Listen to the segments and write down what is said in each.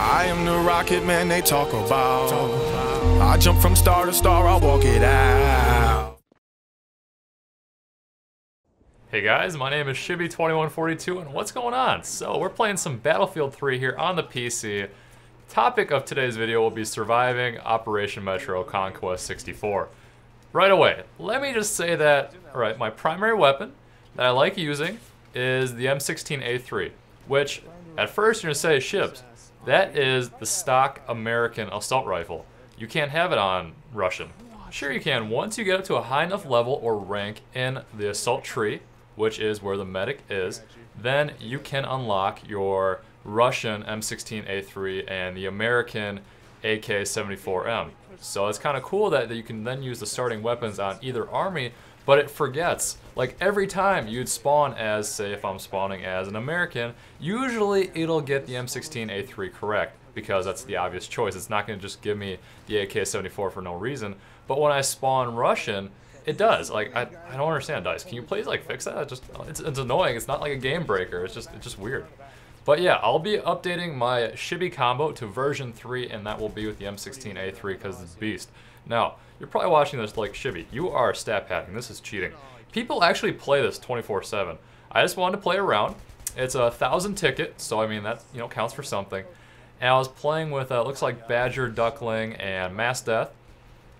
I am the rocket man they talk about. I jump from star to star, I'll walk it out. Hey guys, my name is Shibby2142 and what's going on? So we're playing some Battlefield 3 here on the PC. Topic of today's video will be surviving Operation Metro Conquest 64. Right away, let me just say that, alright, my primary weapon that I like using is the M16A3, which at first you're going to say, Shibs, that is the stock American assault rifle. You can't have it on Russian. Sure you can, once you get up to a high enough level or rank in the assault tree, which is where the medic is, then you can unlock your Russian M16A3 and the American AK-74M. So it's kind of cool that you can then use the starting weapons on either army, but it forgets. Like every time you'd spawn as, say if I'm spawning as an American, usually it'll get the M16A3 correct, because that's the obvious choice. It's not going to just give me the AK-74 for no reason. But when I spawn Russian, it does. Like I don't understand, DICE. Can you please like fix that? It's annoying. It's not like a game breaker. It's just weird. But yeah, I'll be updating my Shibby combo to version 3, and that will be with the M16A3 because it's beast. Now, you're probably watching this like, Shibby, you are stat padding. This is cheating. People actually play this 24/7. I just wanted to play around. It's a 1,000 ticket, so I mean that counts for something. And I was playing with looks like Badger, Duckling, and Mass Death,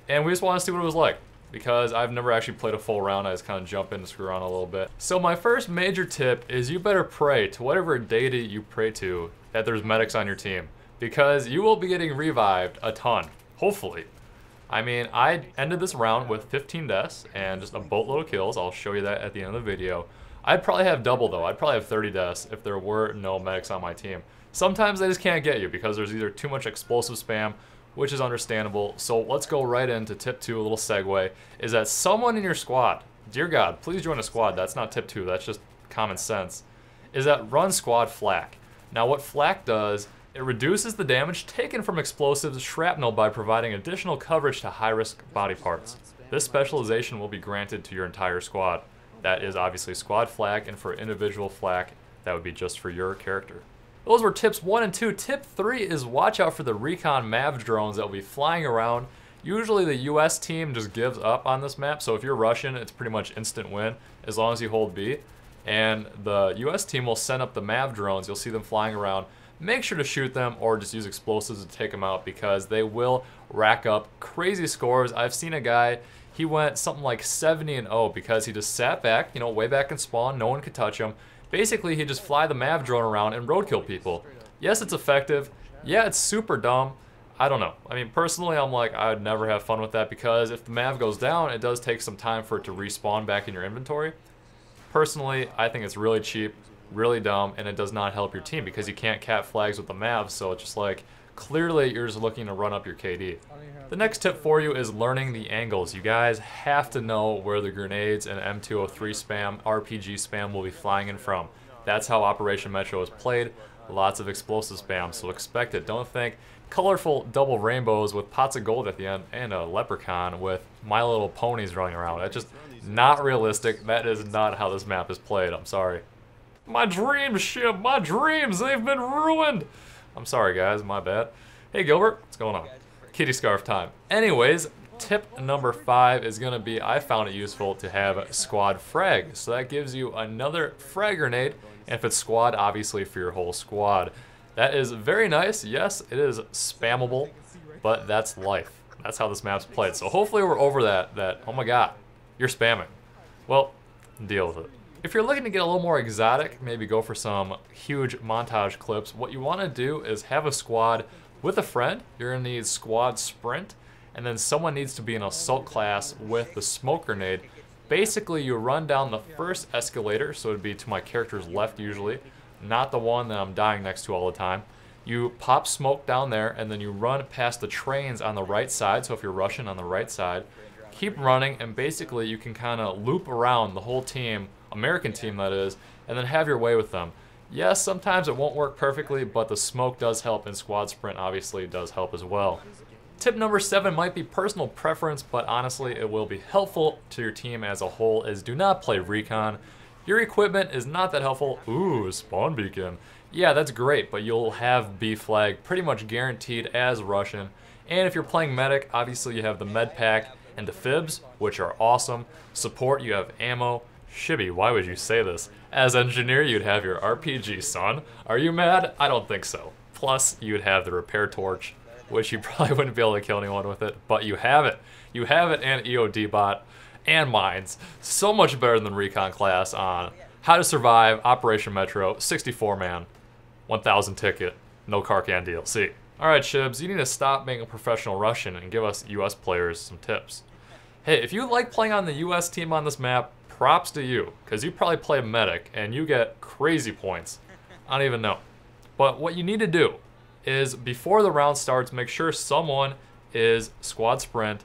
and we just wanted to see what it was like, because I've never actually played a full round. I just kind of jump in and screw around a little bit. So my first major tip is you better pray to whatever deity you pray to that there's medics on your team, because you will be getting revived a ton, hopefully. I mean, I ended this round with 15 deaths and just a boatload of kills. I'll show you that at the end of the video. I'd probably have double though. I'd probably have 30 deaths if there were no medics on my team. Sometimes they just can't get you because there's either too much explosive spam, which is understandable. So let's go right into tip 2, a little segue, is that someone in your squad, dear God, please join a squad. That's not tip 2, that's just common sense, is that run squad flak. Now what flak does, it reduces the damage taken from explosives shrapnel by providing additional coverage to high-risk body parts. This specialization will be granted to your entire squad. That is obviously squad flak, and for individual flak, that would be just for your character. Those were tips 1 and 2. Tip 3 is watch out for the recon MAV drones that will be flying around. Usually the US team just gives up on this map, so if you're Russian, it's pretty much instant win as long as you hold B. And the US team will send up the MAV drones. You'll see them flying around. Make sure to shoot them or just use explosives to take them out, because they will rack up crazy scores. I've seen a guy, he went something like 70-0 because he just sat back, way back in spawn, no one could touch him. Basically, he just fly the MAV drone around and roadkill people. Yes, it's effective. Yeah, it's super dumb. I don't know. I mean, personally, I'm like, I would never have fun with that, because if the MAV goes down, it does take some time for it to respawn back in your inventory. Personally, I think it's really cheap, really dumb, and it does not help your team because you can't cap flags with the MAV, so it's just like, clearly you're just looking to run up your KD. The next tip for you is learning the angles. You guys have to know where the grenades and M203 spam, RPG spam will be flying in from. That's how Operation Metro is played. Lots of explosive spam, so expect it. Don't think colorful double rainbows with pots of gold at the end and a leprechaun with My Little Ponies running around. That's just not realistic. That is not how this map is played. I'm sorry. My dreams, Shib, my dreams, they've been ruined. I'm sorry guys, my bad. Hey Gilbert, what's going on? Kitty scarf time. Anyways, tip number 5 is gonna be, I found it useful to have squad frag. So that gives you another frag grenade, and if it's squad, obviously for your whole squad. That is very nice. Yes, it is spammable, but that's life. That's how this map's played. So hopefully we're over that, oh my god, you're spamming. Well, deal with it. If you're looking to get a little more exotic, maybe go for some huge montage clips, what you want to do is have a squad with a friend. You're going to need squad sprint, and then someone needs to be in assault class with the smoke grenade. Basically, you run down the first escalator, so it would be to my character's left usually, not the one that I'm dying next to all the time. You pop smoke down there, and then you run past the trains on the right side, so if you're Russian on the right side, keep running, and basically you can kind of loop around the whole team, American team that is, and then have your way with them. Yes, sometimes it won't work perfectly, but the smoke does help, and squad sprint obviously does help as well. Tip number 7 might be personal preference, but honestly it will be helpful to your team as a whole, is do not play recon. Your equipment is not that helpful. Ooh, spawn beacon. yeah, that's great, but you'll have B flag pretty much guaranteed as Russian. And if you're playing medic, obviously you have the med pack and the fibs, which are awesome. Support, you have ammo. Shibby, why would you say this? As engineer, you'd have your RPG, son. Are you mad? I don't think so. Plus, you'd have the repair torch, which you probably wouldn't be able to kill anyone with it, but you have it. You have it, and EOD bot and mines. So much better than recon class on How to Survive Operation Metro 64-man 1000 ticket, no Karkan DLC. Alright, Shibs, you need to stop being a professional Russian and give us US players some tips. Hey, if you like playing on the US team on this map, props to you, because you probably play medic and you get crazy points. I don't even know. But what you need to do is, before the round starts, make sure someone is squad sprint,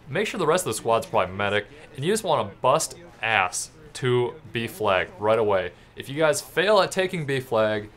make sure the rest of the squad's probably medic, and you just want to bust ass to B flag right away. If you guys fail at taking B flag,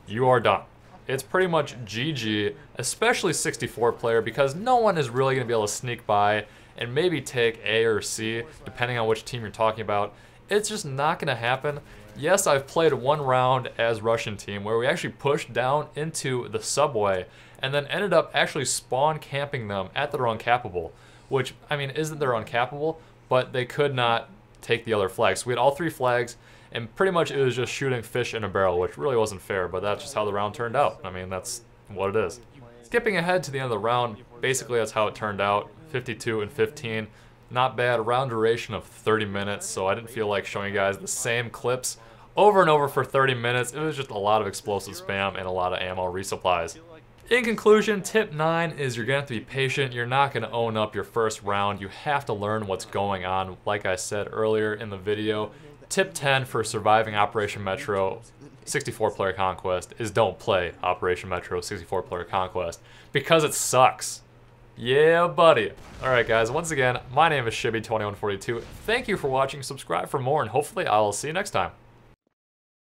you are done. It's pretty much GG, especially 64 player, because no one is really going to be able to sneak by and maybe take A or C, depending on which team you're talking about. It's just not going to happen. Yes, I've played one round as Russian team where we actually pushed down into the subway and then ended up actually spawn camping them at their uncappable, which, I mean, isn't their uncappable, but they could not take the other flags. So we had all 3 flags, and pretty much it was just shooting fish in a barrel, which really wasn't fair, but that's just how the round turned out. I mean, that's what it is. Skipping ahead to the end of the round, basically that's how it turned out. 52 and 15. Not bad. Round duration of 30 minutes, so I didn't feel like showing you guys the same clips over and over for 30 minutes. It was just a lot of explosive spam and a lot of ammo resupplies. In conclusion, tip 9 is you're going to have to be patient. You're not going to own up your first round. You have to learn what's going on, like I said earlier in the video. Tip 10 for surviving Operation Metro 64-player Conquest is don't play Operation Metro 64-player Conquest, because it sucks. Yeah, buddy. Alright guys, once again, my name is Shibby2142. Thank you for watching, subscribe for more, and hopefully I will see you next time.